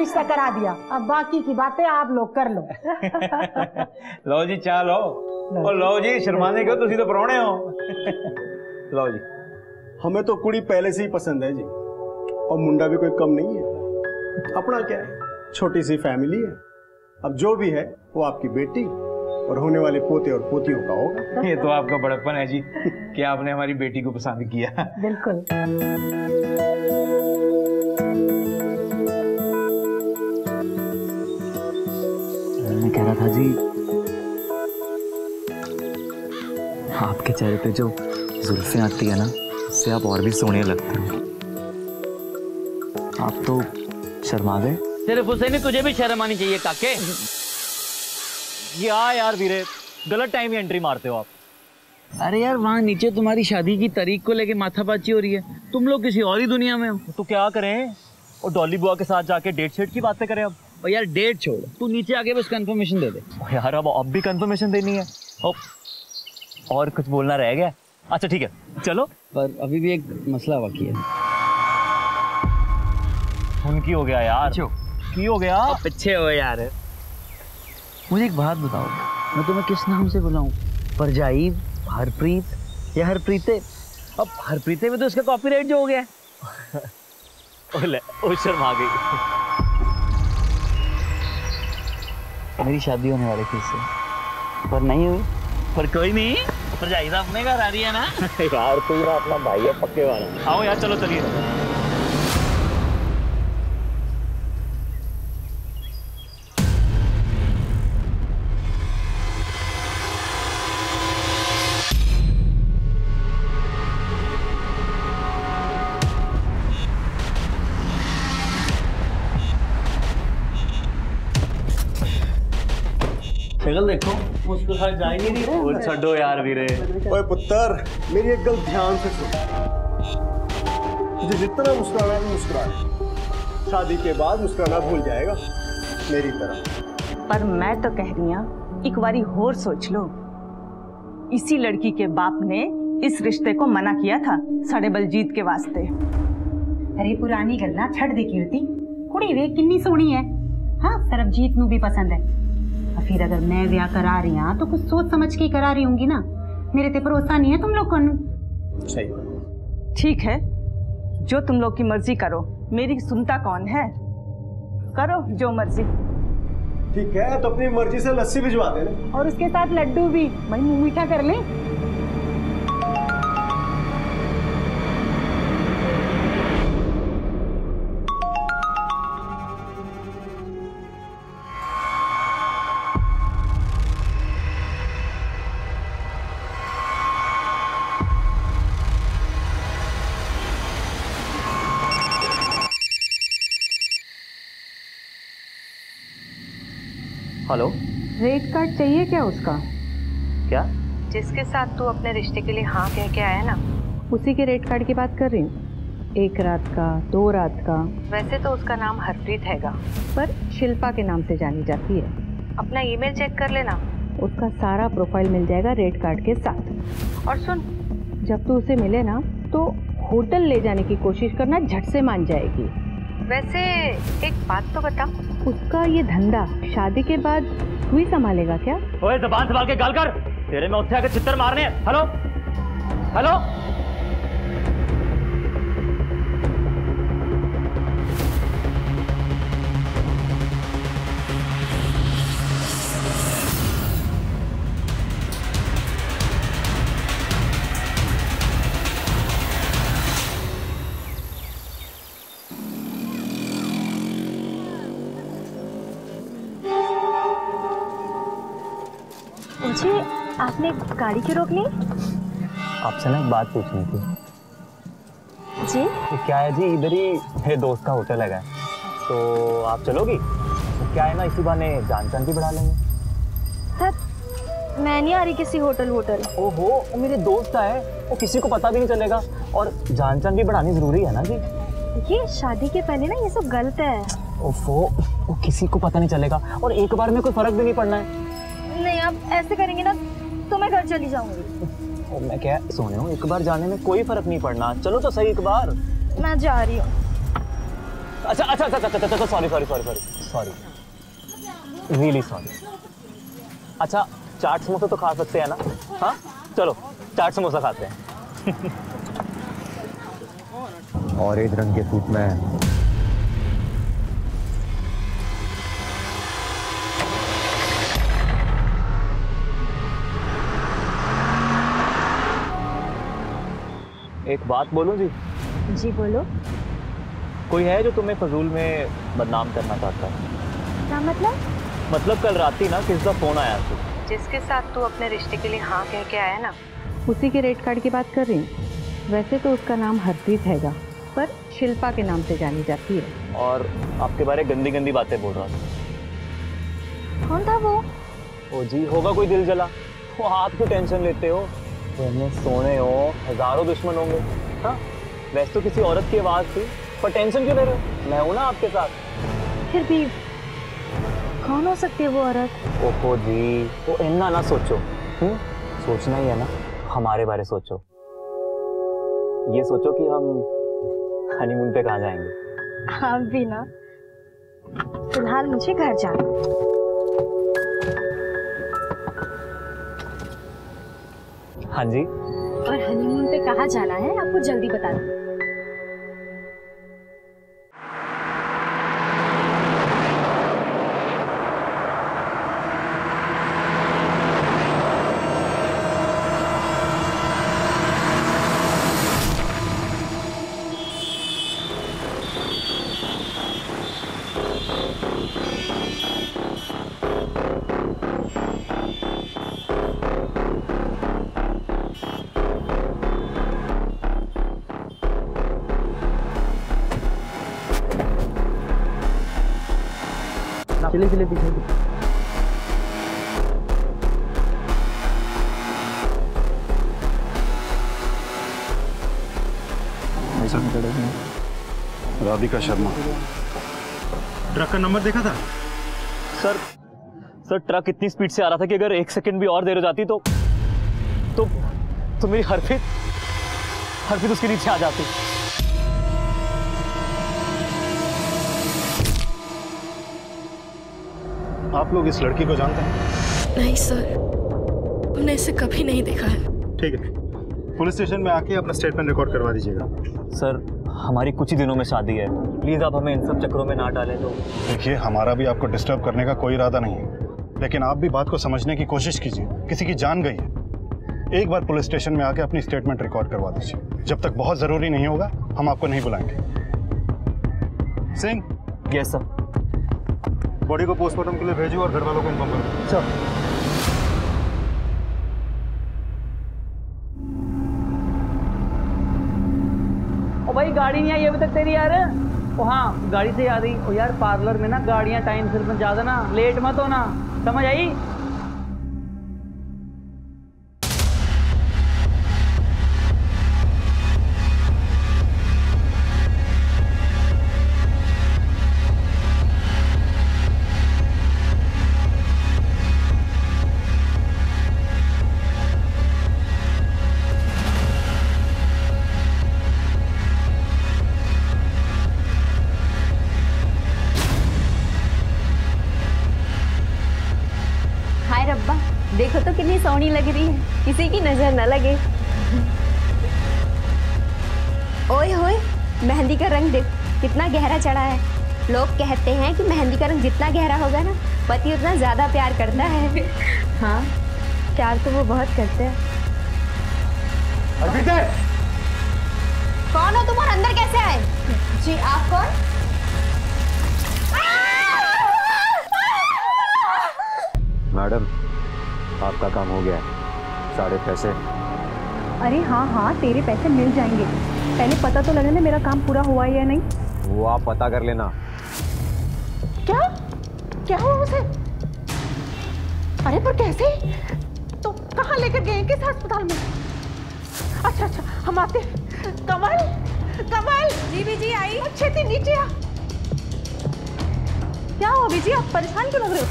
रिश्ता करा दिया, अब बाकी की बातें आप लोग कर लो। लो जी चाह लो, और लो जी शर्माने क्यों, तुसी तो परौने हो। लो जी। हमें तो कुड़ी पहले से ही पसंद है जी, और मुंडा भी कोई कम नहीं है। अपना क्या है, छोटी सी फैमिली है। अब जो भी है वो आपकी बेटी और होने वाले पोते और पोतियों का होगा। ये तो आपका बड़प्पन है जी कि आपने हमारी बेटी को पसंद किया। बिल्कुल। मैं कह रहा था जी, आपके चेहरे पे जो जुल्फें आती है ना, उससे आप और भी सोने लगते हो। आप तो शर्मा गए। सिर्फ हुसैनी, तुझे भी शर्म आनी चाहिए काके। यार वीरे, गलत टाइम ही एंट्री मारते हो आप। अरे यार, वहाँ नीचे तुम्हारी शादी की तारीख को लेके माथापाची हो रही है, तुम लोग किसी और ही दुनिया में हो। तो क्या करें, और डॉली बुआ के साथ जाके डेट शेट की बातें करें अब। और यार डेट छोड़, तू नीचे आके बस कंफर्मेशन दे दे। यार अब भी कंफर्मेशन देनी है, और कुछ बोलना रह गया। अच्छा ठीक है चलो, पर अभी भी एक मसला बाकी है। उनकी हो गया यार, की हो गया, पीछे हो यार। मुझे एक बात बताओ, मैं तुम्हें किस नाम से बुलाऊं? परजाई, हरप्रीत या हरप्रीते? अब हरप्रीते में तो इसका कॉपीराइट जो हो गया है। ओले, ओ शर्मा गई। मेरी शादी होने वाली थी इससे, पर नहीं हुई। पर कोई नहीं, परजाई तो अपने घर आ रही है ना। यार तू ना अपना भाई है पक्के वाला। आओ यार चलो चलिए। शक्ल देखो, मुस्कुरा जा ही नहीं रही। वो छोड़ो यार वीरे। ओए पुत्र, मेरी एक गल ध्यान से सुन। तुझे जितना मुस्कुराना है मुस्कुरा, शादी के बाद मुस्कुराना भूल जाएगा मेरी तरह। पर मैं तो कह रही हूं, एक बारी होर सोच लो। इसी लड़की के बाप ने इस रिश्ते को मना किया था साढ़े बलजीत के वास्ते। अरे पुरानी गल्ला छड़ दे कीर्ति, कुड़ी वे कितनी सोहनी है। हाँ, सरबजीत नू भी पसंद है। फिर अगर मैं ब्याह करा रही हूँ तो कुछ सोच समझ के करा रही होंगी ना। मेरे ते भरोसा नहीं है तुम लोग को। सही। ठीक है, जो तुम लोग की मर्जी करो, मेरी सुनता कौन है। करो जो मर्जी। ठीक है, तो अपनी मर्जी से लस्सी भिजवा देना, और उसके साथ लड्डू भी। भाई मुंह मीठा कर ले। हेलो, रेट कार्ड चाहिए क्या उसका? क्या? जिसके साथ तू अपने रिश्ते के लिए हाँ कह के आया ना, उसी के रेट कार्ड की बात कर रही हूँ। 1 रात का, 2 रात का। वैसे तो उसका नाम हरप्रीत हैगा, पर शिल्पा के नाम से जानी जाती है। अपना ईमेल चेक कर लेना, उसका सारा प्रोफाइल मिल जाएगा रेट कार्ड के साथ। और सुन, जब तू उसे मिले ना तो होटल ले जाने की कोशिश करना, झट से मान जाएगी। वैसे एक बात तो बता, उसका ये धंधा शादी के बाद तू ही संभालेगा क्या? ओए ज़बान संभाल के गाल कर, तेरे में उत्थे आके चित्तर मारने। हेलो हेलो, जी आपने गाड़ी क्यों रोक ली? आपसे ना एक बात पूछनी थी। जी? तो क्या है जी, इधर ही मेरे दोस्त का होटल है, तो आप चलोगी? तो क्या है ना, इसी बहाने जान पहचान भी बढ़ा लेंगे। सर मैं नहीं आ रही किसी होटल। ओहो, वो मेरे दोस्त है, वो किसी को पता भी नहीं चलेगा, और जान पहचान भी बढ़ानी जरूरी है ना जी। ये शादी के पहले ना ये सब गलत है। ओफो, वो किसी को पता नहीं चलेगा, और एक बार में कोई फर्क भी नहीं पड़ना है। नहीं, आप ऐसे करेंगे ना तो मैं घर चली जाऊंगी। मैं क्या सोने, 1 बार जाने में कोई फर्क नहीं पड़ना। चलो तो सही 1 बार। मैं जा रही हूँ। अच्छा, सॉरी, रियली सॉरी। अच्छा, चाट समोसा तो खा सकते हैं ना? हाँ, चलो चाट समोसा खाते हैं। ऑरेंज रंग के सूट में एक बात बोलूं जी? जी बोलो। कोई है जो तुम्हें फजूल में बदनाम करना चाहता है? क्या मतलब? मतलब कल रात ही ना किसी का फोन आया था, जिसके साथ तू अपने रिश्ते के लिए हाँ कह के आया ना, उसी के रेट कार्ड की बात कर रही हूँ। वैसे तो उसका नाम हरप्रीत हैगा, पर शिल्पा के नाम से जानी जाती है। और आपके बारे गंदी गंदी बातें बोल रहा था। कौन था वो? ओ जी, होगा कोई दिल जला। वो आप क्यों टेंशन लेते हो? तुम्हें सोने हो, हजारों दुश्मन होंगे। हाँ, वैसे तो किसी औरत की आवाज थी, पर टेंशन क्यों ले रहे हो? मैं हूं ना आपके साथ। फिर भी कौन हो सकती है वो औरत? ओहो जी, वो इन्ना ना सोचो। सोचना ही है ना, हमारे बारे सोचो। ये सोचो कि हम हनीमून पे कहाँ जाएंगे। हाँ भी ना, फिलहाल मुझे घर जाना। हाँ जी। और हनीमून पे कहाँ जाना है आपको जल्दी बता दो। चले चले पीछे। राधिका शर्मा। ट्रक का नंबर देखा था? सर ट्रक इतनी स्पीड से आ रहा था कि अगर 1 सेकंड भी और देर हो जाती तो मेरी हरप्रीत उसके नीचे आ जाती। आप लोग इस लड़की को जानते हैं? नहीं सर, हमने इसे कभी नहीं देखा है। ठीक है, पुलिस स्टेशन में आके अपना स्टेटमेंट रिकॉर्ड करवा दीजिएगा। सर, हमारी कुछ ही दिनों में शादी है, प्लीज आप हमें इन सब चक्करों में ना डालें। तो देखिए, हमारा भी आपको डिस्टर्ब करने का कोई इरादा नहीं है, लेकिन आप भी बात को समझने की कोशिश कीजिए। किसी की जान गई है, एक बार पुलिस स्टेशन में आके अपनी स्टेटमेंट रिकॉर्ड करवा दीजिए। जब तक बहुत जरूरी नहीं होगा, हम आपको नहीं बुलाएंगे। सिंह। Yes sir. बॉडी को पोस्टमार्टम के लिए भेजो और घर वालों को इन्फॉर्म करो। सर। ओ भाई, गाड़ी नहीं आई अभी तक तेरी यार। ओ हाँ, गाड़ी से याद आई। ओ यार, पार्लर में ना गाड़ियां टाइम से पहुंचा देना, लेट मत होना, समझ आई? देखो तो कितनी सोहनी लग रही है, किसी की नजर न लगे। ओए होए, मेहंदी का रंग देख कितना गहरा चढ़ा है। लोग कहते हैं कि मेहंदी का रंग जितना गहरा होगा ना, पति उतना ज्यादा प्यार करता है। हाँ, प्यार तो वो बहुत करते हैं। कौन हो तुम और अंदर कैसे आए? जी आप कौन? मैडम, आपका काम हो गया है, सारे पैसे। अरे हाँ हाँ, तेरे पैसे मिल जाएंगे। पहले पता तो लगे ना मेरा काम पूरा हुआ या नहीं। वो आप पता कर लेना। क्या क्या हुआ उसे? अरे पर कैसे? तो कहाँ लेकर गए, किस अस्पताल में? अच्छा अच्छा, हम आते। कमल, कमल। जी बीजी आई। छेती नीचे आ। क्या हुआ बीजी, आप परेशान क्यों लग रहे हो?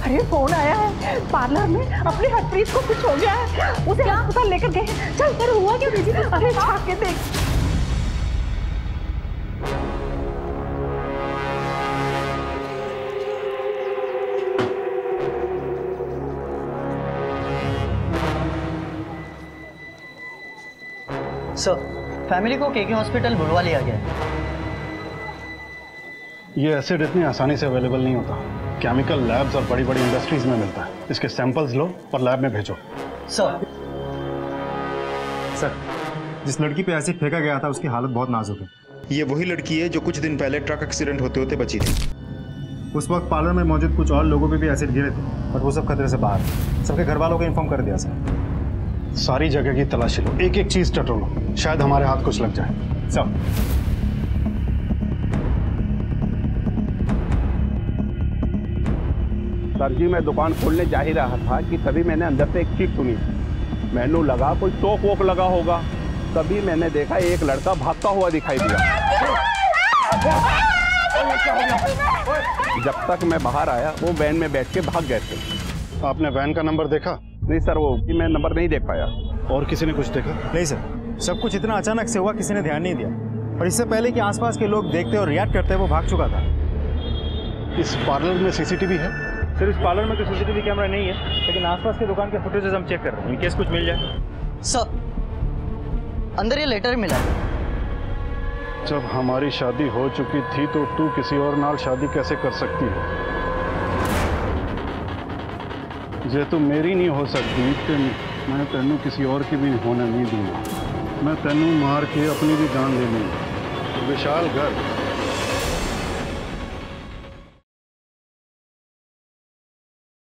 अरे फोन आया है, पार्लर में अपनी हरप्रीत को कुछ हो गया है, उसे अस्पताल लेकर गए। चल, पर हुआ क्या बीजी? अरे झाँक के देख। सर, फैमिली को केके हॉस्पिटल बुलवा लिया गया है। ये एसिड इतनी आसानी से अवेलेबल नहीं होता। केमिकल लैब्स और बड़ी बड़ी इंडस्ट्रीज में मिलता है। इसके सैंपल्स लो और लैब में भेजो। सर, जिस लड़की पे एसिड फेंका गया था उसकी हालत बहुत नाजुक है। ये वही लड़की है जो कुछ दिन पहले ट्रक एक्सीडेंट होते होते बची थी। उस वक्त पार्लर में मौजूद कुछ और लोगों पे भी एसिड गिरे थे, पर वो सब खतरे से बाहर। सबके घर वालों को इन्फॉर्म कर दिया सर। सारी जगह की तलाशी लो, एक एक चीज टटोलो, शायद हमारे हाथ कुछ लग जाए। सब सर जी, मैं दुकान खोलने जा ही रहा था कि तभी मैंने अंदर से एक चीख सुनी। मैंने लगा कोई टोक वोक लगा होगा, तभी मैंने देखा एक लड़का भागता हुआ दिखाई दिया। जब तक मैं बाहर आया वो वैन में बैठ के भाग गए थे। आपने वैन का नंबर देखा? नहीं सर, वो कि मैं नंबर नहीं देख पाया। और किसी ने कुछ देखा? नहीं सर, सब कुछ इतना अचानक से हुआ, किसी ने ध्यान नहीं दिया। और इससे पहले कि आसपास के लोग देखते और रिएक्ट करते वो भाग चुका था। इस पार्लर में सीसीटीवी है? सर, इस पार्लर में तो सीसीटीवी कैमरा नहीं है, लेकिन आसपास के दुकान के फुटेजेस हम चेक कर रहे हैं, इन केस कुछ मिल जाए। सर, अंदर ये लेटर मिला है। जब हमारी शादी हो चुकी थी तो तू किसी और नाल शादी कैसे कर सकती है? जे तू मेरी नहीं हो सकती तो मैं तेनू किसी और की भी होने नहीं दूंगा। मैं तेनू मार के अपनी भी जान ले लूंगा। विशाल गर्ग।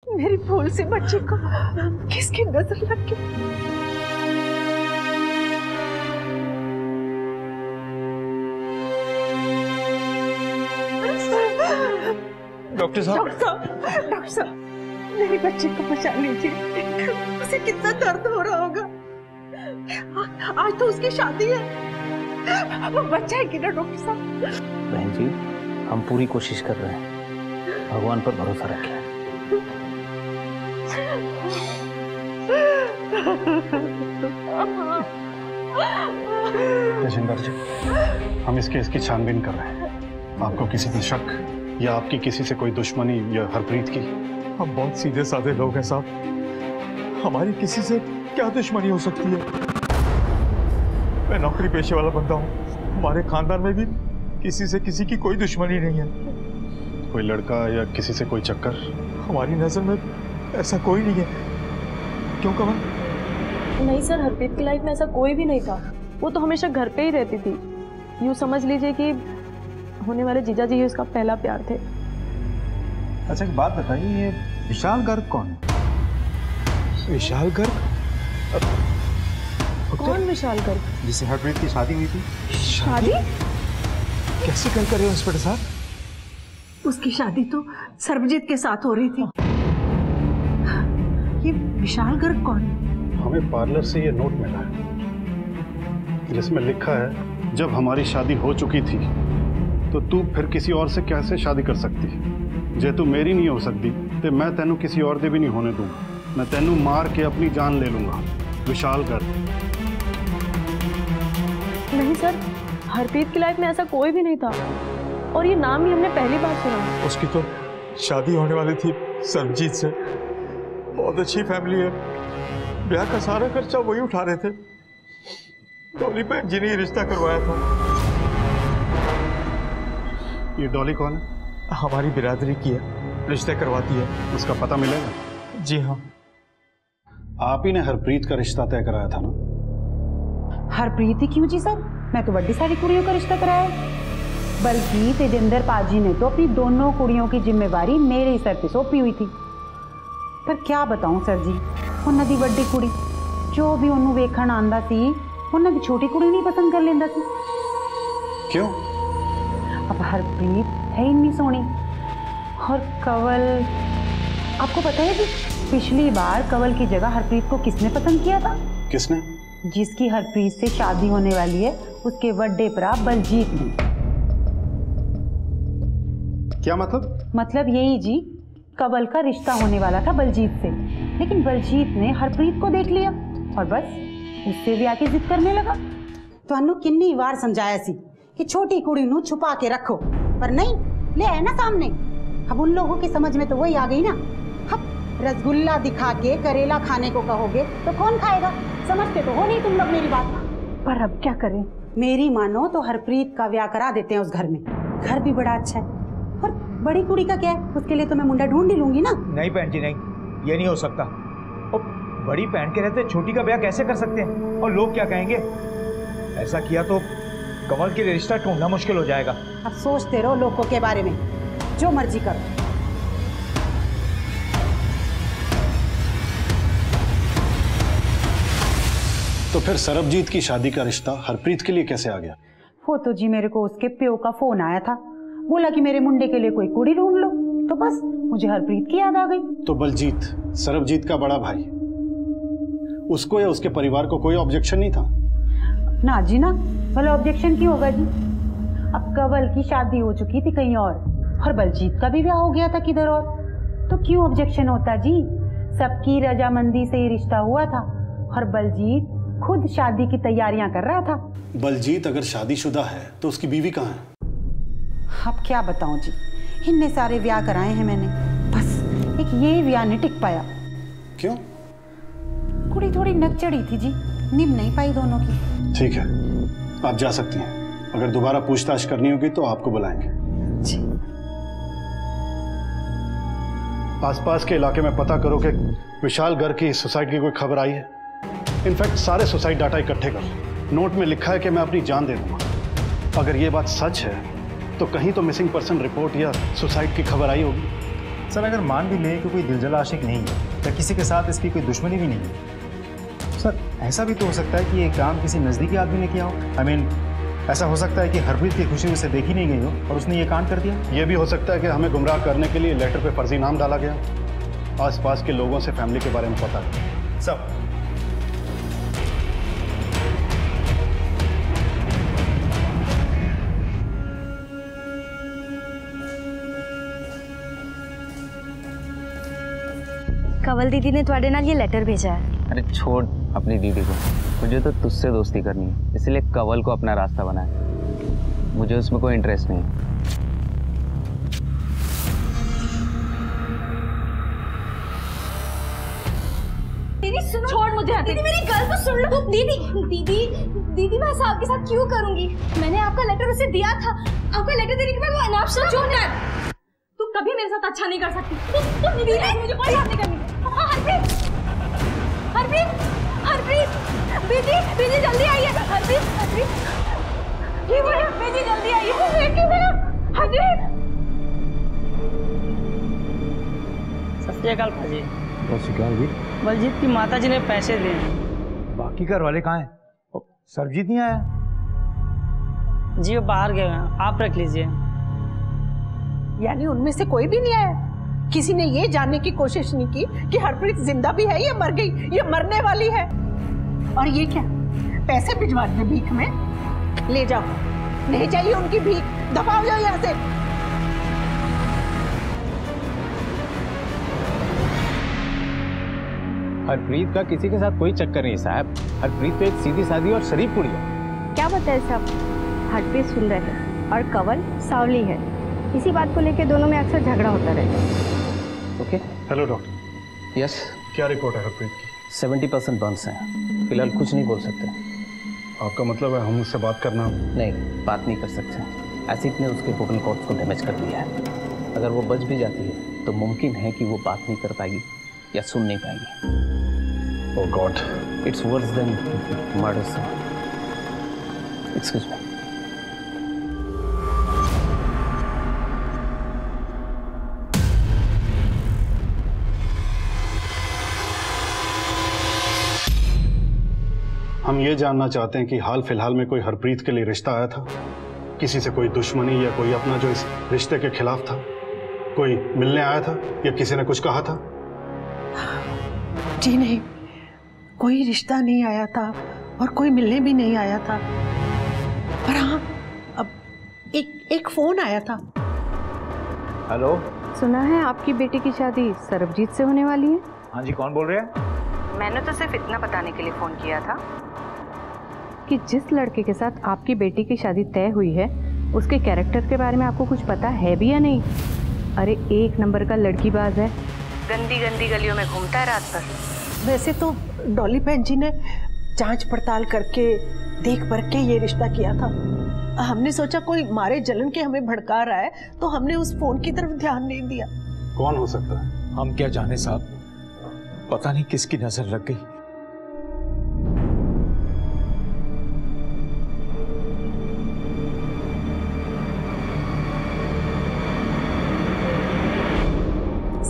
मेरी भूल से बच्चे को किसकी नजर लग गई? डॉक्टर साहब, डॉक्टर साहब, मेरे बच्चे को बचा लीजिए। उसे कितना दर्द हो रहा होगा। आज तो उसकी शादी है, वो बच्चा है कि ना डॉक्टर साहब? बहन जी, हम पूरी कोशिश कर रहे हैं, भगवान पर भरोसा रखें। तेजिंदर जी, हम इस केस की छानबीन कर रहे हैं। आपको किसी पे शक या आपकी किसी से कोई दुश्मनी या हरप्रीत की? हम बहुत सीधे साधे लोग हैं साहब, हमारी किसी से क्या दुश्मनी हो सकती है? मैं नौकरी पेशे वाला बंदा हूँ, हमारे खानदान में भी किसी से किसी की कोई दुश्मनी नहीं है। कोई लड़का या किसी से कोई चक्कर? हमारी नजर में ऐसा कोई नहीं है। क्यों कमल? नहीं सर, हरप्रीत की लाइफ में ऐसा कोई भी नहीं था। वो तो हमेशा घर पे ही रहती थी। यूँ समझ लीजिए कि होने वाले जीजा जी उसका पहला प्यार थे। अच्छा, एक बात बताइए, ये विशाल गर्ग कौन है? विशाल गर्ग? कौन विशाल गर्ग? जिससे हरप्रीत की शादी हुई थी। शादी? कैसे कर रहे हो इंस्पेक्टर साहब? उसकी शादी तो सर्वजीत के साथ हो रही थी। ये विशाल गर्ग कौन है? हमें पार्लर से ये नोट मिला है जिसमें लिखा है, जब हमारी शादी हो चुकी थी तो तू फिर किसी और से कैसे शादी कर सकती? जे तू मेरी नहीं हो सकती तो मैं तेनू किसी और दे भी नहीं होने दूंगा। मैं तेनू मार के अपनी जान ले लूंगा। विशाल गर्ग। नहीं सर, हरप्रीत की लाइफ में ऐसा कोई भी नहीं था, और ये नाम ही हमने पहली बार सुना। उसकी तो शादी होने वाली थी सर्वजीत से। बहुत अच्छी फैमिली है, ब्याह का सारा खर्चा वही उठा रहे थे। डॉली बहन जी ने रिश्ता करवाया था। ये डॉली कौन है? हमारी बिरादरी की है, रिश्ते करवाती है। उसका पता मिलेगा? जी हाँ। आप ही ने हरप्रीत का रिश्ता तय कराया था ना? हरप्रीत ही क्यों जी सर, मैं तो बड़ी सारी कुड़ियों का रिश्ता कराया। बल्कि तेजिंदर पाजी ने तो अपनी दोनों कुड़ियों की जिम्मेवारी मेरे ही सर पे सौंपी हुई थी। पर क्या बताऊं सर जी, उन्होंने दी बड़ी कुड़ी जो भी उन्होंने वेखण आंदा सी, उन्होंने दी छोटी कुड़ी नहीं पसंद कर लेंदा सी। क्यों? अब हरप्रीत है इतनी सोहनी, और कंवल, आपको पता है जी पिछली बार कंवल की जगह हरप्रीत को किसने पसंद किया था? किसने? जिसकी हरप्रीत से शादी होने वाली है, उसके बड़े भरा बलजीत ने। क्या मतलब? मतलब यही जी, कंवल का रिश्ता होने वाला था बलजीत से, लेकिन बलजीत ने हरप्रीत को देख लिया और बस उससे भी आके जिद करने लगा। ਤੁਹਾਨੂੰ किन्नी बार समझाया सी कि छोटी कुड़ी नू छुपा के रखो, पर नहीं, ले आए ना सामने। अब उन लोगों की समझ में तो वही आ गई ना। अब रसगुल्ला दिखा के करेला खाने को कहोगे तो कौन खाएगा? समझते तो हो नहीं तुम लोग मेरी बात। पर अब क्या करें? मेरी मानो तो हरप्रीत का ब्याह करा देते हैं उस घर में। घर भी बड़ा अच्छा है, और बड़ी कुड़ी का क्या है, उसके लिए तो मैं मुंडा ढूंढ ही लूंगी ना। नहीं बहन जी नहीं, ये नहीं हो सकता। और बड़ी बहन के रहते छोटी का ब्याह कैसे कर सकते हैं, और लोग क्या कहेंगे? ऐसा किया तो कमल के लिए रिश्ता ढूंढना मुश्किल हो जाएगा। अब सोचते रहो लोगों के बारे में, जो मर्जी करो। तो फिर सरबजीत की शादी का रिश्ता हरप्रीत के लिए कैसे आ गया? वो तो जी मेरे को उसके प्यो का फोन आया था, बोला कि मेरे मुंडे के लिए कोई कुड़ी ढूंढ लो, तो बस मुझे हरप्रीत की याद आ गई। तो बलजीत सरबजीत का बड़ा भाई, उसको या उसके परिवार को कोई ऑब्जेक्शन नहीं था? ना जी ना, भला ऑब्जेक्शन क्यों होगा जी? अब कवल की शादी हो चुकी थी कहीं और बलजीत का भी ब्याह हो गया था किधर और, तो क्यों ऑब्जेक्शन होता जी? सबकी रजामंदी से ही रिश्ता हुआ था, और बलजीत खुद शादी की तैयारियां कर रहा था। बलजीत अगर शादीशुदा है तो उसकी बीवी कहाँ है? अब क्या बताऊं जी, इतने सारे ब्याह कराए हैं मैंने, बस एक ये ब्याह नहीं टिक पाया। क्यों? कुड़ी थोड़ी नकचड़ी थी जी, निभ नहीं पाई दोनों की। ठीक है, आप जा सकती हैं। अगर दोबारा पूछताछ करनी होगी तो आपको बुलाएंगे जी। आसपास के इलाके में पता करो कि विशाल घर की सुसाइड की कोई खबर आई है। इनफैक्ट सारे सुसाइड डाटा इकट्ठे करो। नोट में लिखा है कि मैं अपनी जान दे दूंगा। अगर ये बात सच है तो कहीं तो मिसिंग पर्सन रिपोर्ट या सुसाइड की खबर आई होगी। सर अगर मान भी लें कि कोई दिलजला आशिक नहीं है या किसी के साथ इसकी कोई दुश्मनी भी नहीं है, सर ऐसा भी तो हो सकता है कि ये काम किसी नज़दीकी आदमी ने किया हो। I mean, ऐसा हो सकता है कि हरप्रीत की खुशी उसे देखी नहीं गई हो और उसने ये कांड कर दिया। ये भी हो सकता है कि हमें गुमराह करने के लिए लेटर पे फर्जी नाम डाला गया। आसपास के लोगों से फैमिली के बारे में पता है सब। कवल दीदी ने तुम्हारे नाल ये लेटर भेजा है। अरे छोड़ अपनी दीदी को, मुझे तो तुझसे दोस्ती करनी है, इसलिए कवल को अपना रास्ता बनाया। मुझे उसमें कोई इंटरेस्ट नहीं है। दीदी सुनो, छोड़ मुझे। दीदी मेरी गल तो सुन लो। दीदी मैं ऐसा आपके साथ क्यों करूंगी? मैंने आपका लेटर उसे दिया था। आपका लेटर देने के बाद वो अनाप शनाप क्यों नहीं? तू कभी मेरे साथ अच्छा नहीं कर सकती। दीदी मुझे कोई बात नहीं करनी। हरप्रीत दीदी जल्दी आइए। हरप्रीत क्यों हुआ? दीदी जल्दी आइए। क्यों हुआ? हरप्रीत। सत श्री अकाल भाजी। जी बलजीत की माताजी ने पैसे दिए। बाकी घर वाले कहाँ हैं? सरबजीत नहीं आया? जी वो बाहर गए हैं, आप रख लीजिए। यानी उनमें से कोई भी नहीं आया? किसी ने ये जानने की कोशिश नहीं की कि हरप्रीत जिंदा भी है या मर गई, या मरने वाली है? और ये क्या, पैसे भिजवा दे भीख में? ले जाओ, नहीं चाहिए उनकी भीख, दफा हो जाओ यहाँ से। हरप्रीत का किसी के साथ कोई चक्कर नहीं साहब। हरप्रीत तो एक सीधी सादी और शरीफ कुड़ी है। क्या बताए सब? हरप्रीत सुंदर है और कवल सावली है। इसी बात को लेकर दोनों में अक्सर झगड़ा होता रहता है। ओके। Hello doctor. यस। क्या रिपोर्ट है हरप्रीत की? 70% बर्न्स हैं। फिलहाल कुछ नहीं बोल सकते। आपका मतलब है हम उससे बात करना? नहीं, बात नहीं कर सकते। एसिड ने उसके वोकल कॉर्ड्स को डैमेज कर दिया है। अगर वो बच भी जाती है तो मुमकिन है कि वो बात नहीं कर पाएगी या सुन नहीं पाएगी। Oh God, it's worse than murder sir. Excuse me. हम ये जानना चाहते हैं कि हाल फिलहाल में कोई हरप्रीत के लिए रिश्ता आया था? किसी से कोई दुश्मनी या कोई अपना जो इस रिश्ते के खिलाफ था? कोई मिलने आया था या किसी ने कुछ कहा था? जी नहीं, कोई रिश्ता नहीं आया था और कोई मिलने भी नहीं आया था। पर हाँ, अब एक फोन आया था। हेलो। सुना है आपकी बेटी की शादी सरबजीत से होने वाली है? हाँ जी, कौन बोल रहे हैं? मैंने तो सिर्फ इतना बताने के लिए फोन किया था कि जिस लड़के के साथ आपकी बेटी की शादी तय हुई है उसके कैरेक्टर के बारे में आपको कुछ पता है भी या नहीं? अरे एक नंबर का लड़कीबाज है, गंदी गंदी गलियों में घूमता है रात भर। वैसे तो डॉली बहन जी ने जांच पड़ताल करके देख परख के ये रिश्ता किया था। हमने सोचा कोई मारे जलन के हमें भड़का रहा है, तो हमने उस फोन की तरफ ध्यान नहीं दिया। कौन हो सकता है? हम क्या जाने साहब, पता नहीं किसकी नजर लग गई।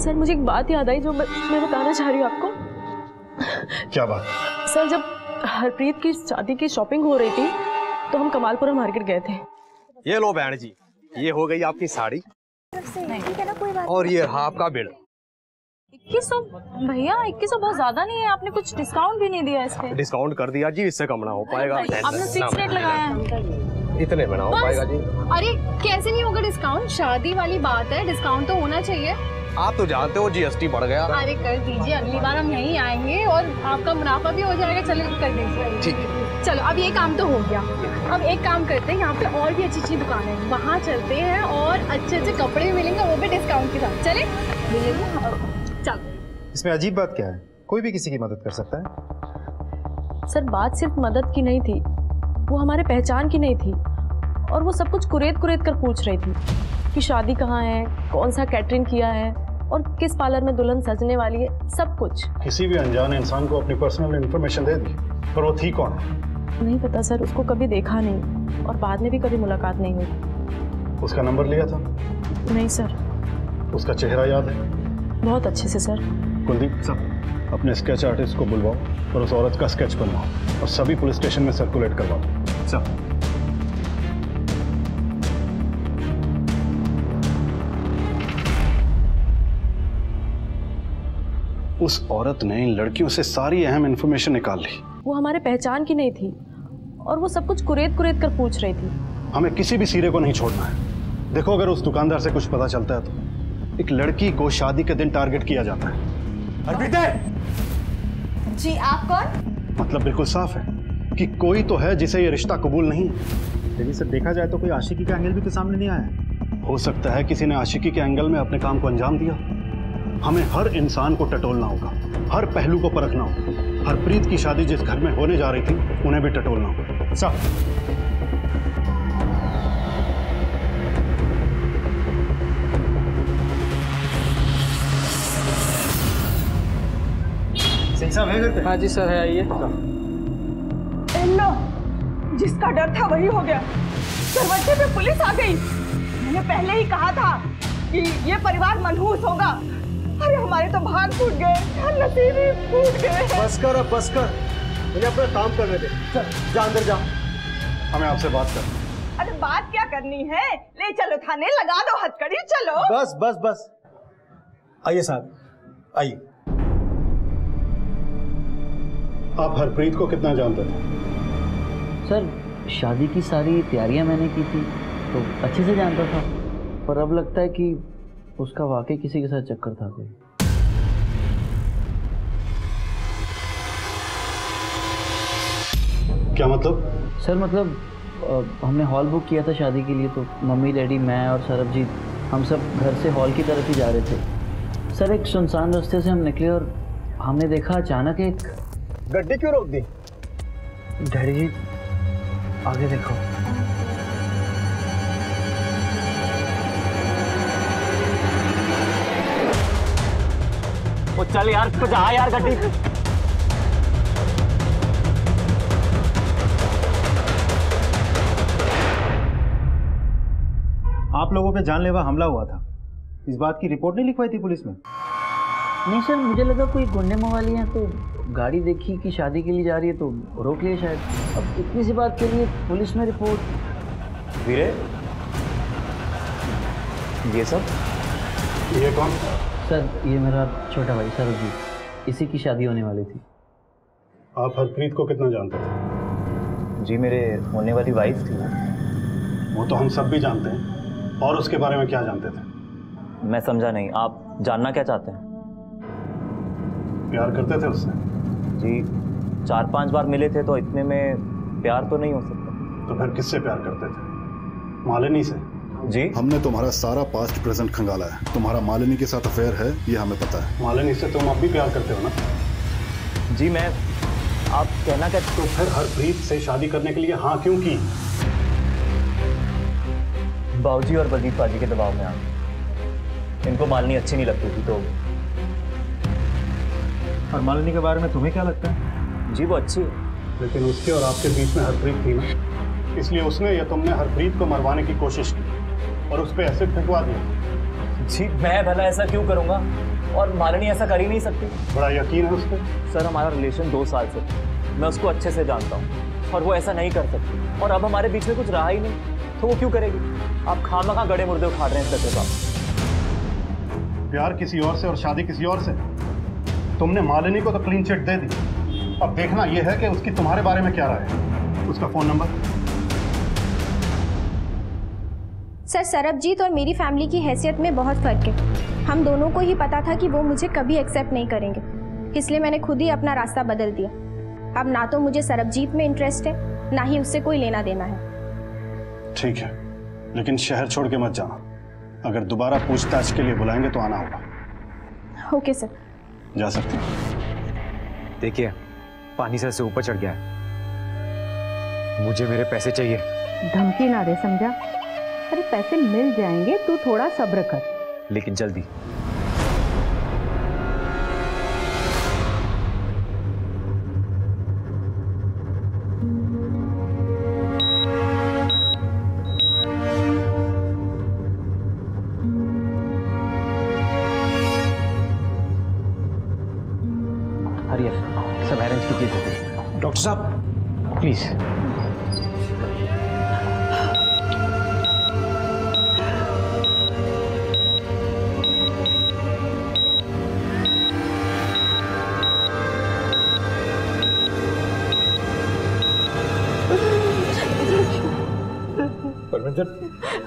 सर मुझे एक बात याद आई जो मैं बताना चाह रही हूँ आपको। क्या बात? सर जब हरप्रीत की शादी की शॉपिंग हो रही थी तो हम कमालपुरा मार्केट गए थे। ये लो बहन जी, ये हो गई आपकी साड़ी और ये रहा आपका बिल। 2100 भैया, 2100 बहुत ज्यादा नहीं है, आपने कुछ डिस्काउंट भी नहीं दिया इस पे। डिस्काउंट कर दिया जी, इससे कम ना हो पाएगा। आपने फिक्स रेट लगाया है। इतने में ना हो पाएगा जी। अरे कैसे नहीं होगा डिस्काउंट, शादी वाली बात है, डिस्काउंट तो होना चाहिए। आप तो जानते हो जीएसटी बढ़ गया। अरे कर दीजिए, अगली बार हम यहीं आएंगे और आपका मुनाफा भी हो जाएगा। चलो कर दीजिए। ठीक है। चलो अब ये काम तो हो गया, अब एक काम करते हैं, यहाँ पे और भी अच्छी अच्छी दुकान है, वहाँ चलते हैं और अच्छे अच्छे कपड़े भी मिलेंगे, वो भी डिस्काउंट के साथ। चले चलो। इसमें अजीब बात क्या है? कोई भी किसी की मदद कर सकता है। सर बात सिर्फ मदद की नहीं थी, वो हमारे पहचान की नहीं थी, और वो सब कुछ कुरेद कुरेद कर पूछ रही थी कि शादी कहाँ है, कौन सा कैटरिंग किया है और किस पार्लर में दुल्हन सजने वाली है, सब कुछ। किसी भी अनजान इंसान को अपनी पर्सनल इन्फॉर्मेशन दे दी, पर वो थी कौन? नहीं पता सर, उसको कभी देखा नहीं और बाद में भी कभी मुलाकात नहीं हुई। उसका नंबर लिया था? नहीं सर। उसका चेहरा याद है? बहुत अच्छे से सर। कुलदीप सर, अपने स्केच आर्टिस्ट को बुलवाओ और उस औरत का स्केच बनवाओ और सभी पुलिस स्टेशन में सर्कुलेट करवाओ। सर उस औरत ने इन लड़कियों से सारी अहम इंफॉर्मेशन निकाल ली। वो हमारे पहचान की नहीं थी और वो सब कुछ कुरेद कुरेद कर पूछ रही थी। हमें किसी भी सिरे को नहीं छोड़ना है। देखो अगर उस दुकानदार से कुछ पता चलता है तो एक लड़की को शादी के दिन टारगेट किया जाता है। अर्पिता जी, आप कौन? मतलब बिल्कुल साफ है कि कोई तो है जिसे ये रिश्ता कबूल नहीं है। लेकिन सर देखा जाए तो कोई आशिकी का एंगल भी तो सामने नहीं आया। हो सकता है किसी ने आशिकी के एंगल में अपने काम को अंजाम दिया। हमें हर इंसान को टटोलना होगा, हर पहलू को परखना होगा। हरप्रीत की शादी जिस घर में होने जा रही थी उन्हें भी टटोलना होगा। साहब सिंह साहब है घर पे? हाँ जी सर है, आइए। लो, जिसका डर था वही हो गया, दरवाजे पे पुलिस आ गई। मैंने पहले ही कहा था कि ये परिवार मनहूस होगा। अरे हमारे तो भाग फूट गए, नसीब ही फूट गए। बस कर, अब बस कर, मुझे अपना काम करने दे। जा अंदर जा, हमें आपसे बात करनी। अरे बात क्या करनी है, ले चलो थाने, लगा दो हथकड़ी, चलो। बस बस बस, आइए साहब आइए। आप हरप्रीत को कितना जानते थे? सर शादी की सारी तैयारियां मैंने की थी तो अच्छे से जानता था, पर अब लगता है कि उसका वाकई किसी के साथ चक्कर था कोई। क्या मतलब? सर मतलब हमने हॉल बुक किया था शादी के लिए, तो मम्मी डैडी मैं और सरबजीत हम सब घर से हॉल की तरफ ही जा रहे थे। सर एक सुनसान रास्ते से हम निकले और हमने देखा अचानक एक गड्डी क्यों रोक दी? डैडी जी आगे देखो। वो चल यार, जा यार गड्डी। आप लोगों पे जानलेवा हमला हुआ था, इस बात की रिपोर्ट नहीं लिखवाई थी पुलिस में? नहीं सर, मुझे लगा कोई गुंडे मवाली हैं तो गाड़ी देखी कि शादी के लिए जा रही है तो रोक लिया शायद। अब इतनी सी बात के लिए पुलिस में रिपोर्ट। वीरे ये सब? ये कौन? सर ये मेरा छोटा भाई सरबजीत, इसी की शादी होने वाली थी। आप हरप्रीत को कितना जानते थे? जी मेरे होने वाली वाइफ थी। वो तो हम सब भी जानते हैं, और उसके बारे में क्या जानते थे? मैं समझा नहीं, आप जानना क्या चाहते हैं? प्यार करते थे उससे? जी 4-5 बार मिले थे, तो इतने में प्यार तो नहीं हो सकता। तो फिर किससे प्यार करते थे? मालिनी से? जी हमने तुम्हारा सारा पास्ट प्रेजेंट खंगाला है, तुम्हारा मालिनी के साथ अफेयर है ये हमें पता है। मालिनी से तुम अब भी प्यार करते हो ना? जी मैं आप कहना क्या? तो फिर हरप्रीत से शादी करने के लिए हाँ क्यों की? बाबूजी और बलजीत पाजी के दबाव में आ गए। इनको मालिनी अच्छी नहीं लगती थी तो। और मालिनी के बारे में तुम्हें क्या लगता है? जी वो अच्छी है, लेकिन उसके और आपके बीच में हरप्रीत थी ना, इसलिए उसने या तुमने हरप्रीत को मरवाने की कोशिश की और उस पर एसिड फेंकवा दिया। जी मैं भला ऐसा क्यों करूंगा, और मालिनी ऐसा कर ही नहीं सकती। बड़ा यकीन है उस पर? सर हमारा रिलेशन 2 साल से, मैं उसको अच्छे से जानता हूँ और वो ऐसा नहीं कर सकती। और अब हमारे बीच में कुछ रहा ही नहीं तो वो क्यों करेगी? आप खामखा गड़े मुर्दे उखाड़ रहे हैं इंस्पेक्टर साहब। प्यार किसी और से और शादी किसी और से। तुमने मालिनी को तो क्लीन चिट दे दी, अब देखना यह है कि उसकी तुम्हारे बारे में क्या राय है। उसका फोन नंबर? सर सरबजीत और मेरी फैमिली की हैसियत में बहुत फ़र्क है। हम दोनों को ही पता था कि वो मुझे कभी एक्सेप्ट नहीं करेंगे, इसलिए मैंने खुद ही अपना रास्ता बदल दिया। अब ना तो मुझे सरबजीत में इंटरेस्ट है, ना ही उससे कोई लेना देना है। ठीक है, लेकिन शहर छोड़ के मत जाना। अगर दोबारा पूछताछ के लिए बुलाएंगे तो आना होगा। Okay sir. जा सकते हैं। देखिए पानी सर से ऊपर चढ़ गया है, मुझे मेरे पैसे चाहिए। धमकी ना दे, समझा? अरे पैसे मिल जाएंगे, तू थोड़ा सब्र कर। लेकिन जल्दी। हरियर सब अरेंज कीजिए। डॉक्टर साहब प्लीज।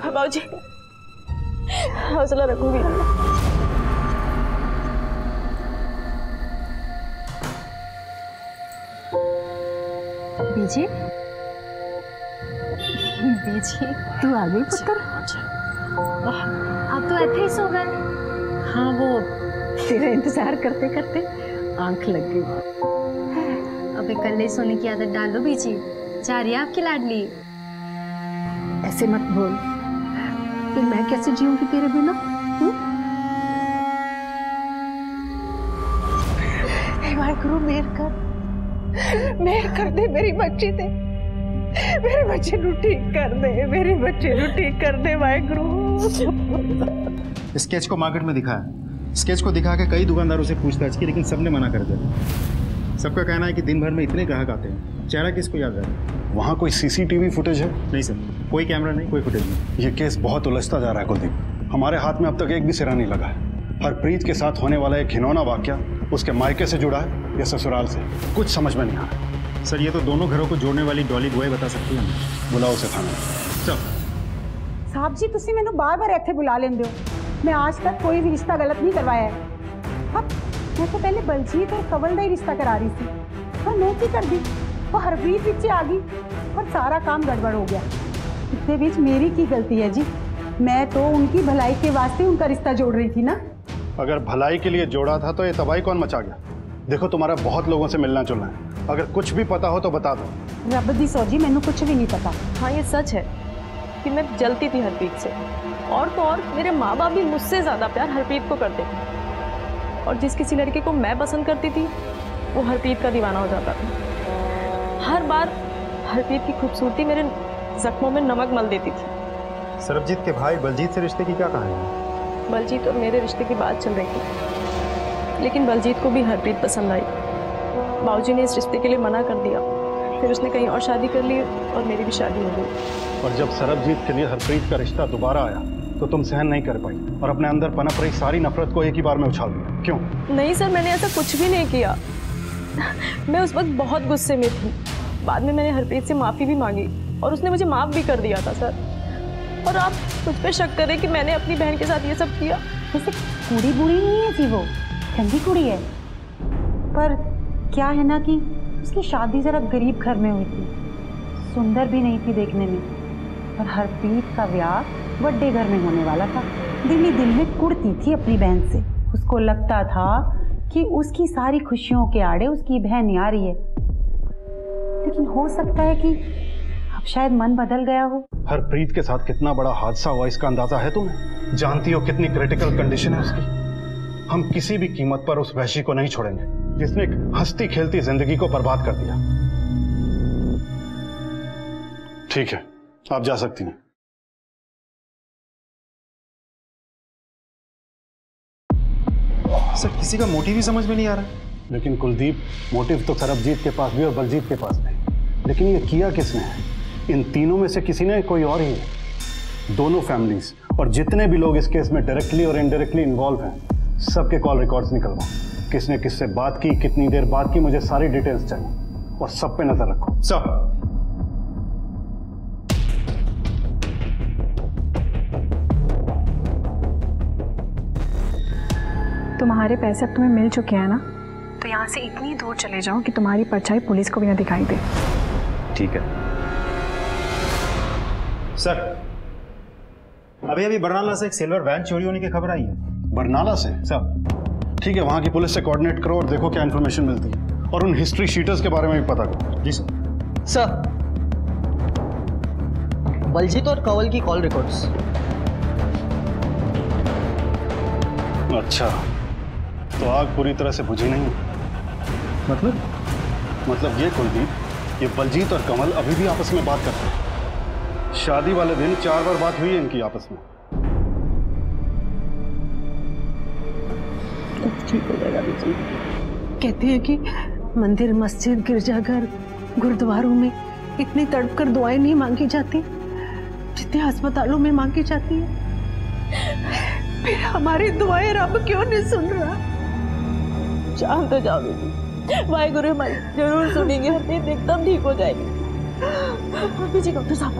बाबूजी हौसला रखूंगी। बीजी बीजी तू आ गई पुत्र? अब तो ऐसे ही सो गए। हाँ वो तेरा इंतजार करते करते आंख लग गई। अब इकल्ले सोने की आदत डाल दो बीजी, जा रही है आपकी लाडली। ऐसे मत बोल, फिर मैं कैसे जीऊंगी तेरे बिना? वाहिगुरु मेहर कर दे मेरी बच्ची ते, मेरे बच्चे नू ठीक कर दे, मेरे बच्चे नू ठीक कर दे वाहिगुरु। स्केच को मार्केट में दिखाया, स्केच को दिखा के कई दुकानदारों से पूछताछ की, लेकिन सबने मना कर दिया। सबका कहना है कि दिन भर में इतने ग्राहक आते हैं, चेहरा किसको याद रहे? वहाँ कोई सीसीटीवी फुटेज है? नहीं सर, कोई कैमरा नहीं, कोई फुटेज नहीं। ये केस बहुत उलझता जा रहा है कुलदीप, हमारे हाथ में अब तक एक भी सिरा नहीं लगा है। हरप्रीत के साथ होने वाला एक घिनौना वाकया उसके मायके से जुड़ा है या ससुराल से, कुछ समझ में नहीं आ रहा। सर ये तो दोनों घरों को जोड़ने वाली डॉली बुआई बता सकती है। बुलाओ उसे थाने। चल साहब जी तुसी मैनू बार-बार इत्थे बुला लेंदे हो, मैं आज तक कोई भी रिश्ता गलत नहीं करवाया है। अब मैं तो पहले बलजीत और कंवल का ही रिश्ता करा रही थी, पर मैं की कर दी, वो हरप्रीत पीछे आ गई और सारा काम गड़बड़ हो गया। इसके बीच मेरी की गलती है जी, मैं तो उनकी भलाई के वास्ते उनका रिश्ता जोड़ रही थी ना। अगर भलाई के लिए जोड़ा था तो ये तबाही कौन मचा गया? देखो तुम्हारा बहुत लोगों से मिलना जुलना है, अगर कुछ भी पता हो तो बता दो। रब दी सौजी मैनू कुछ भी नहीं पता। हाँ ये सच है कि मैं जलती थी हरप्रीत से, और तो और मेरे माँ बाप भी मुझसे ज़्यादा प्यार हरप्रीत को करते थे, और जिस किसी लड़के को मैं पसंद करती थी वो हरप्रीत का दीवाना हो जाता था। हर बार हरप्रीत की खूबसूरती मेरे जख्मों में नमक मल देती थी। सरबजीत के भाई बलजीत से रिश्ते की क्या कहानी है? बलजीत और मेरे रिश्ते की बात चल रही थी, लेकिन बलजीत को भी हरप्रीत पसंद आई। बाबूजी ने इस रिश्ते के लिए मना कर दिया, फिर उसने कहीं और शादी कर ली और मेरी भी शादी हो गई। और जब सरबजीत के लिए हरप्रीत का रिश्ता दोबारा आया तो तुम सहन नहीं कर पाई और अपने अंदर पनप रही सारी नफरत को एक ही बार में उछाल दिया। क्यों? नहीं सर, मैंने ऐसा कुछ भी नहीं किया। मैं उस वक्त बहुत गुस्से में थी। बाद में मैंने हरप्रीत से माफ़ी भी मांगी और उसने मुझे माफ़ भी कर दिया था सर। और आप मुझ पे शक करें कि मैंने अपनी बहन के साथ ये सब किया। वैसे कुड़ी बुरी नहीं है जी, वो चंगी कुड़ी है, पर क्या है ना कि उसकी शादी जरा गरीब घर में हुई थी, सुंदर भी नहीं थी देखने में, और हरप्रीत का ब्याह बड़े घर में होने वाला था। दिल ही दिल में कुड़ती थी अपनी बहन से, उसको लगता था कि उसकी सारी खुशियों के आड़े उसकी बहन आ रही है, लेकिन हो सकता है कि अब शायद मन बदल गया हो। हरप्रीत के साथ कितना बड़ा हादसा हुआ इसका अंदाजा है तुम्हें? जानती हो कितनी क्रिटिकल कंडीशन है उसकी। हम किसी भी कीमत पर उस वहशी को नहीं छोड़ेंगे जिसने एक हंसती खेलती जिंदगी को बर्बाद कर दिया। ठीक है, आप जा सकती हैं। सर किसी का मोटिव ही समझ में नहीं आ रहा। लेकिन कुलदीप, मोटिव तो सरबजीत के पास भी और बलजीत के पास भी, लेकिन ये किया किसने है? इन तीनों में से किसी ने, कोई और ही है। दोनों फैमिलीज और जितने भी लोग इस केस में डायरेक्टली और इनडायरेक्टली इन्वॉल्व हैं, सबके कॉल रिकॉर्ड्स निकलवाओ। किसने किससे बात की, कितनी देर बात की, मुझे सारी डिटेल्स चाहिए और सब पे नजर रखो। सब। तुम्हारे पैसे अब तुम्हें मिल चुके हैं ना, तो यहाँ से इतनी दूर चले जाओ कि तुम्हारी परछाई पुलिस को भी ना दिखाई दे। ठीक है सर। अभी अभी बरनाला से एक सिल्वर वैन चोरी होने की खबर आई है। बरनाला से? सर ठीक है, वहां की पुलिस से कोऑर्डिनेट करो और देखो क्या इन्फॉर्मेशन मिलती है, और उन हिस्ट्री शीटर्स के बारे में भी पता करो। जी सर। सर, बलजीत और कंवल की कॉल रिकॉर्ड्स। अच्छा, तो आग पूरी तरह से बुझी नहीं। मतलब ये कुलदीप, ये बलजीत और कमल अभी भी आपस में बात करते हैं। शादी वाले दिन 4 बार बात हुई है इनकी आपस में। ठीक हो जाएगा बेटी। कहते हैं कि मंदिर, मस्जिद, गिरजाघर, गुरुद्वारों में इतनी तड़प कर दुआएं नहीं मांगी जाती जितनी अस्पतालों में मांगी जाती है। फिर हमारी दुआएं रब क्यों नहीं सुन रहा? शांत हो जाओ बेटी, वाहेगुरु हमारी जरूर सुनेंगे, हरप्रीत एकदम ठीक हो जाएगी। पीछे डॉक्टर साहब,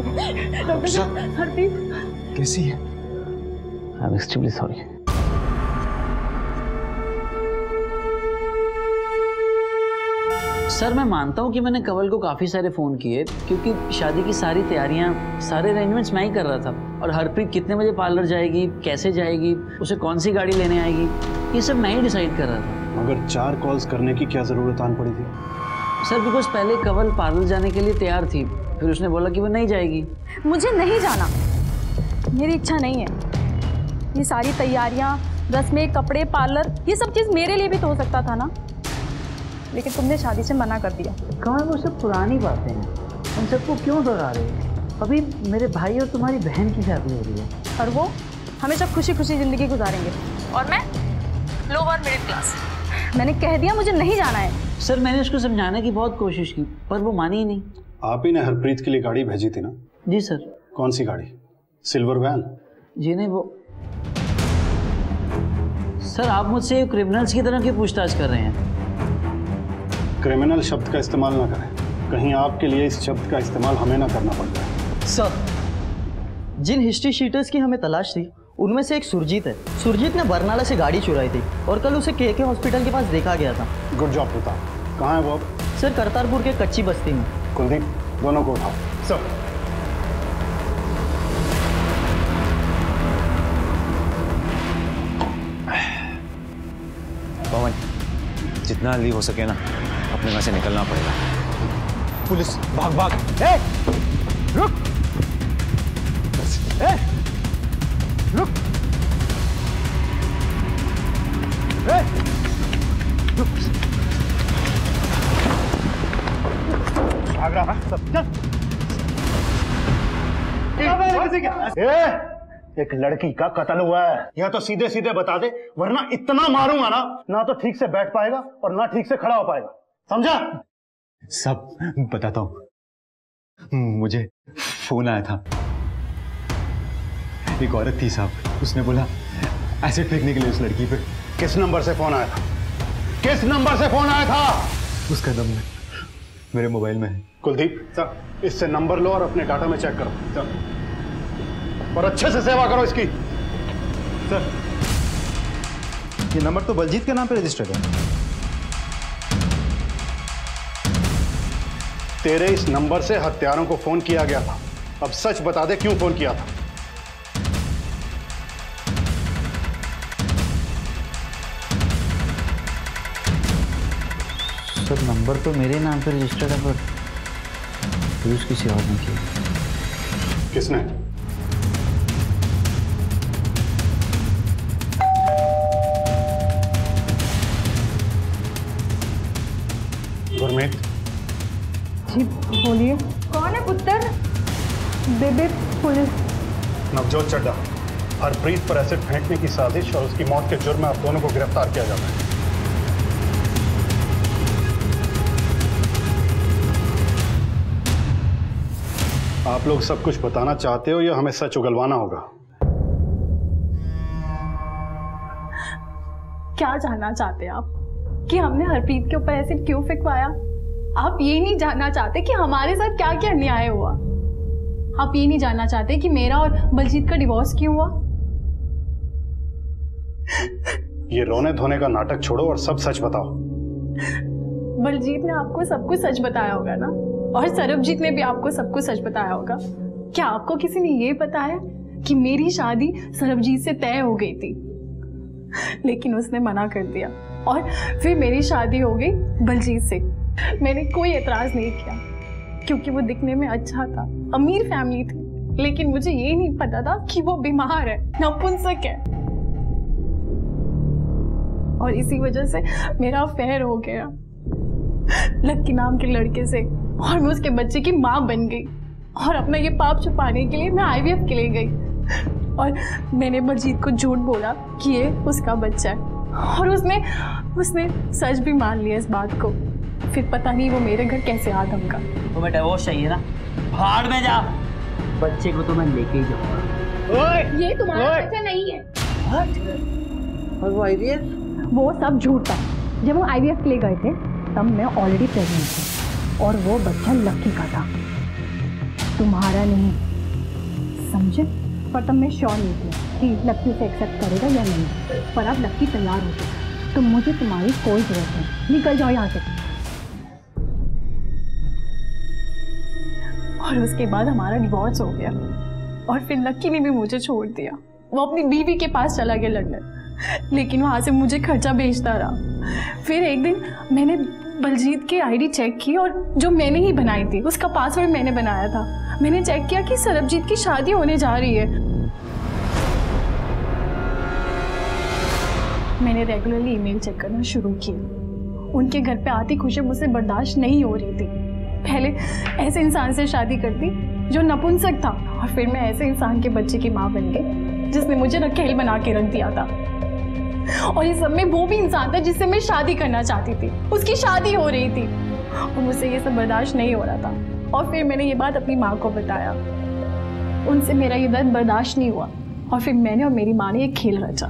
डॉक्टर साहब, हरप्रीत कैसी है? I am extremely sorry. Sir, मैं मानता हूँ कि मैंने कंवल को काफ़ी सारे फ़ोन किए, क्योंकि शादी की सारी तैयारियाँ, सारे अरेंजमेंट्स मैं ही कर रहा था। और हरप्रीत कितने बजे पार्लर जाएगी, कैसे जाएगी, उसे कौन सी गाड़ी लेने आएगी, ये सब मैं ही डिसाइड कर रहा था। मगर 4 कॉल्स करने की क्या ज़रूरत आन पड़ी थी? सर, बिकॉज पहले कंवल पार्लर जाने के लिए तैयार थी, फिर उसने बोला कि वो नहीं जाएगी। मुझे नहीं जाना, मेरी इच्छा नहीं है। ये सारी तैयारियां, रस्में, कपड़े, पार्लर, ये सब चीज़ मेरे लिए भी तो हो सकता था ना, लेकिन तुमने शादी से मना कर दिया। कहाँ वो सब पुरानी बातें हैं, उन सबको क्यों दोहरा रहे हो? अभी मेरे भाई और तुम्हारी बहन की शादी हो रही है, और वो हमेशा खुशी खुशी ज़िंदगी गुजारेंगे, और मैं लोअर मिडिल क्लास। मैंने कह दिया मुझे नहीं जाना है। सर, मैंने उसको समझाने की बहुत कोशिश की, पर वो मानी ही नहीं। आप ही ने हरप्रीत के लिए गाड़ी भेजी थी ना? जी सर। कौन सी गाड़ी? Silver van? जी नहीं, वो सर, आप मुझसे क्रिमिनल्स की तरह क्यों पूछताछ कर रहे हैं? क्रिमिनल शब्द का इस्तेमाल ना करें, कहीं आपके लिए इस शब्द का इस्तेमाल हमें ना करना पड़ जाए। सर, जिन हिस्ट्री शीटर्स की हमें तलाश थी, उनमें से एक सुरजीत है। सुरजीत ने बरनाला से गाड़ी चुराई थी और कल उसे के हॉस्पिटल के पास देखा गया था। Good job Pratap. कहाँ है वो अब? सर, करतारपुर के कच्ची बस्ती में। कुलदीप, दोनों को उठाओ। सब। पवन, जितना जल्दी हो सके ना अपने घर से निकलना पड़ेगा। पुलिस, भाग भाग। ए, रुक। ए, रुक। ए, रुक। भाग रहा सब। चल। एक लड़की का कत्ल हुआ है, या तो सीधे सीधे बता दे, वरना इतना मारूंगा ना, ना तो ठीक से बैठ पाएगा और ना ठीक से खड़ा हो पाएगा, समझा? सब बताता हूं। मुझे फोन आया था, एक औरत थी साहब, उसने बोला एसिड फेंकने के लिए उस लड़की पे। किस नंबर से फोन आया था? किस नंबर से फोन आया था? उसका नंबर मेरे मोबाइल में है। कुलदीप, सर, इससे नंबर लो और अपने डाटा में चेक करो, सर, और अच्छे से सेवा करो इसकी। सर, ये नंबर तो बलजीत के नाम पे रजिस्टर्ड है। तेरे इस नंबर से हत्यारों को फोन किया गया था, अब सच बता दे क्यों फोन किया था? सर, नंबर तो मेरे नाम पे रजिस्टर्ड है, पर यूज किसी और ने किया। किसने? गुरमीत। जी बोलिए। कौन है पुत्र? बेबे पुलिस। नवजोत चड्ढा, हरप्रीत पर एसिड फेंकने की साजिश और उसकी मौत के जुर्म में आप दोनों को गिरफ्तार किया जाता है। आप लोग सब कुछ बताना चाहते हो या हमें सच उगलवाना होगा? क्या जानना चाहते हैं आप कि हमने हरप्रीत के ऊपर एसिड क्यों फेंकवाया? आप ये नहीं जानना चाहते कि हमारे साथ क्या क्या अन्याय हुआ? आप ये नहीं जानना चाहते कि मेरा और बलजीत का डिवोर्स क्यों हुआ? ये रोने धोने का नाटक छोड़ो और सब सच बताओ। बलजीत ने आपको सब कुछ सच बताया होगा ना, और सरबजीत ने भी आपको सब कुछ सच बताया होगा। क्या आपको किसी ने ये बताया कि मेरी शादी सरबजीत से तय हो गई थी, लेकिन उसने मना कर दिया और फिर मेरी शादी हो गई बलजीत से? मैंने कोई एतराज नहीं किया क्योंकि वो दिखने में अच्छा था, अमीर फैमिली थी, लेकिन मुझे ये नहीं पता था कि वो बीमार है, नपुंसक है, और इसी वजह से मेरा अफेयर हो गया लक्की नाम के लड़के से, और मैं उसके बच्चे की माँ बन गई। और अपना ये पाप छुपाने के लिए मैं IVF के लिए गई और मैंने बलजीत को झूठ बोला कि ये उसका बच्चा है, और उसने सच भी मान लिया इस बात को। फिर पता नहीं वो मेरे घर कैसे आ धमका। तुम्हें डिवोर्स चाहिए ना, भाड़ में जा, बच्चे को तो मैं लेके ही जाऊंगा। ये तुम्हारा बच्चा नहीं है। और वो IVF? वो सब झूठ था। जब वो IVF के लिए गए थे तब मैं ऑलरेडी प्रेग्नेंट थी और वो बच्चा लक्की का था, तुम्हारा नहीं, समझे? पर तब मैं श्योर नहीं थी कि लक्की उसे एक्सेप्ट करेगा या नहीं, पर अब लक्की तैयार हो गई तो मुझे तुम्हारी कोई जरूरत नहीं, निकल जाओ यहाँ से। और उसके बाद हमारा डिवोर्स हो गया और फिर लक्की ने भी मुझे छोड़ दिया। वो अपनी बीवी के पास चला गया लंदन, लेकिन वहाँ से मुझे खर्चा भेजता रहा। फिर एक दिन मैंने बलजीत की ID चेक की और जो मैंने ही बनाई थी, उसका पासवर्ड मैंने बनाया था। मैंने चेक किया कि सरबजीत की शादी होने जा रही है। मैंने रेगुलरली ईमेल चेक करना शुरू किया। उनके घर पे आती खुशी मुझसे बर्दाश्त नहीं हो रही थी। पहले ऐसे इंसान से शादी करती जो नपुंसक था, और फिर मैं ऐसे इंसान के बच्चे की माँ बन गई जिसने मुझे नकेल बना के रख दिया था। और ये सब में वो भी इंसान था जिससे मैं शादी करना चाहती थी, उसकी शादी हो रही थी और मुझसे ये सब बर्दाश्त नहीं हो रहा था। और फिर मैंने ये बात अपनी माँ को बताया, उनसे मेरा ये दर्द बर्दाश्त नहीं हुआ और फिर मैंने और मेरी माँ ने एक खेल रचा।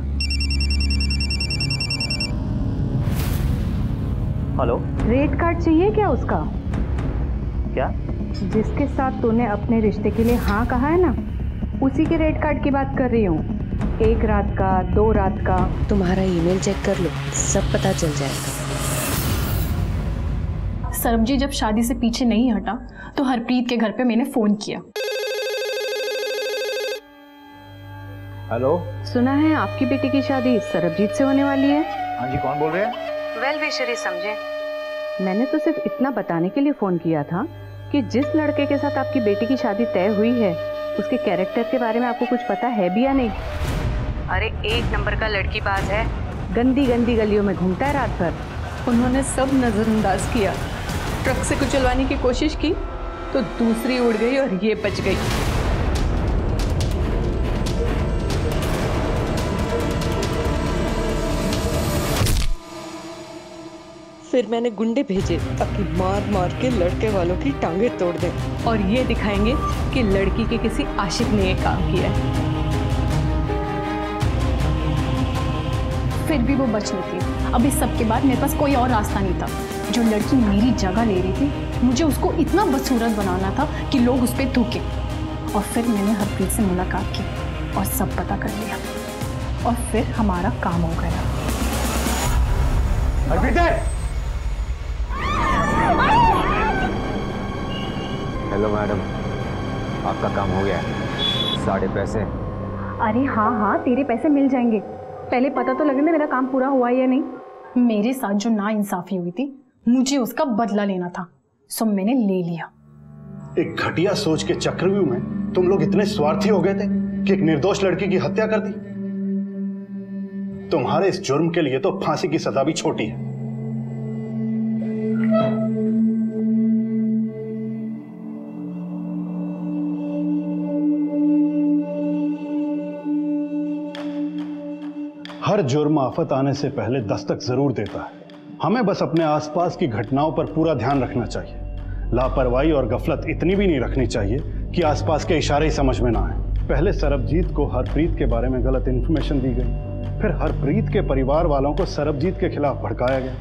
हेलो, रेट कार्ड चाहिए क्या उसका? क्या? जिसके साथ तूने अपने रिश्ते के लिए हाँ कहा है ना, उसी के रेट कार्ड की बात कर रही हूँ। 1 रात का, 2 रात का। तुम्हारा ईमेल चेक कर लो, सब पता चल जाएगा। सरबजीत जब शादी से पीछे नहीं हटा तो हरप्रीत के घर पे मैंने फोन किया। हेलो, सुना है आपकी बेटी की शादी सरबजीत से होने वाली है? हाँ जी, कौन बोल रहे हैं? वेल विशर समझे। मैंने तो सिर्फ इतना बताने के लिए फोन किया था कि जिस लड़के के साथ आपकी बेटी की शादी तय हुई है उसके कैरेक्टर के बारे में आपको कुछ पता है भी या नहीं? अरे 1 नंबर का लड़कीबाज है, गंदी गंदी गलियों में घूमता है रात भर। उन्होंने सब नजरअंदाज किया, ट्रक से कुचलवाने की कोशिश की तो दूसरी उड़ गई और ये बच गई। फिर मैंने गुंडे भेजे ताकि मार मार के लड़के वालों की टांगे तोड़ दें और ये दिखाएंगे कि लड़की के किसी आशिक ने ये काम किया है। फिर भी वो बच नहीं थी। अब इस सब के बाद मेरे पास कोई और रास्ता नहीं था। जो लड़की मेरी जगह ले रही थी, मुझे उसको इतना बदसूरत बनाना था कि लोग उस पर थूके। और फिर मैंने हरप्रीत से मुलाकात की और सब पता कर लिया और फिर हमारा काम हो गया। हेलो मैडम, आपका काम हो गया है, 7.5 पैसे। अरे हाँ हाँ, तेरे पैसे मिल जाएंगे। पहले पता तो लगने मेरा काम पूरा हुआ या नहीं। मेरे साथ जो नाइंसाफी हुई थी, मुझे उसका बदला लेना था, सो मैंने ले लिया। एक घटिया सोच के चक्रव्यूह में तुम लोग इतने स्वार्थी हो गए थे कि एक निर्दोष लड़की की हत्या कर दी। तुम्हारे इस जुर्म के लिए तो फांसी की सजा भी छोटी है। हर जुर्म आफत आने से पहले दस्तक जरूर देता है। हमें बस अपने आसपास की घटनाओं पर पूरा ध्यान रखना चाहिए। लापरवाही और गफलत इतनी भी नहीं रखनी चाहिए कि आसपास के इशारे ही समझ में ना आए। पहले सरबजीत को हरप्रीत के बारे में गलत इन्फॉर्मेशन दी गई, फिर हरप्रीत के परिवार वालों को सरबजीत के खिलाफ भड़काया गया,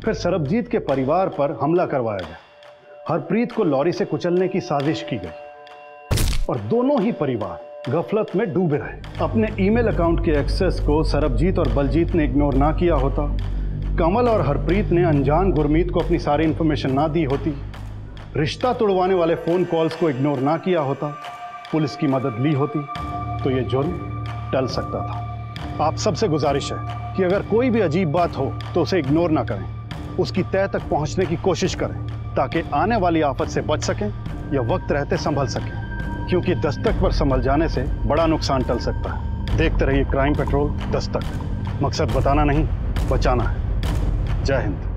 फिर सरबजीत के परिवार पर हमला करवाया गया। हरप्रीत को लॉरी से कुचलने की साजिश की गई और दोनों ही परिवार गफलत में डूबे रहे। अपने ईमेल अकाउंट के एक्सेस को सरबजीत और बलजीत ने इग्नोर ना किया होता, कमल और हरप्रीत ने अनजान गुरमीत को अपनी सारी इंफॉर्मेशन ना दी होती, रिश्ता तोड़वाने वाले फोन कॉल्स को इग्नोर ना किया होता, पुलिस की मदद ली होती, तो ये जुर्म टल सकता था। आप सबसे गुजारिश है कि अगर कोई भी अजीब बात हो तो उसे इग्नोर ना करें, उसकी तह तक पहुंचने की कोशिश करें ताकि आने वाली आफत से बच सकें या वक्त रहते संभल सकें, क्योंकि दस्तक पर संभल जाने से बड़ा नुकसान टल सकता है। देखते रहिए क्राइम पेट्रोल दस्तक। मकसद बताना नहीं, बचाना है। जय हिंद।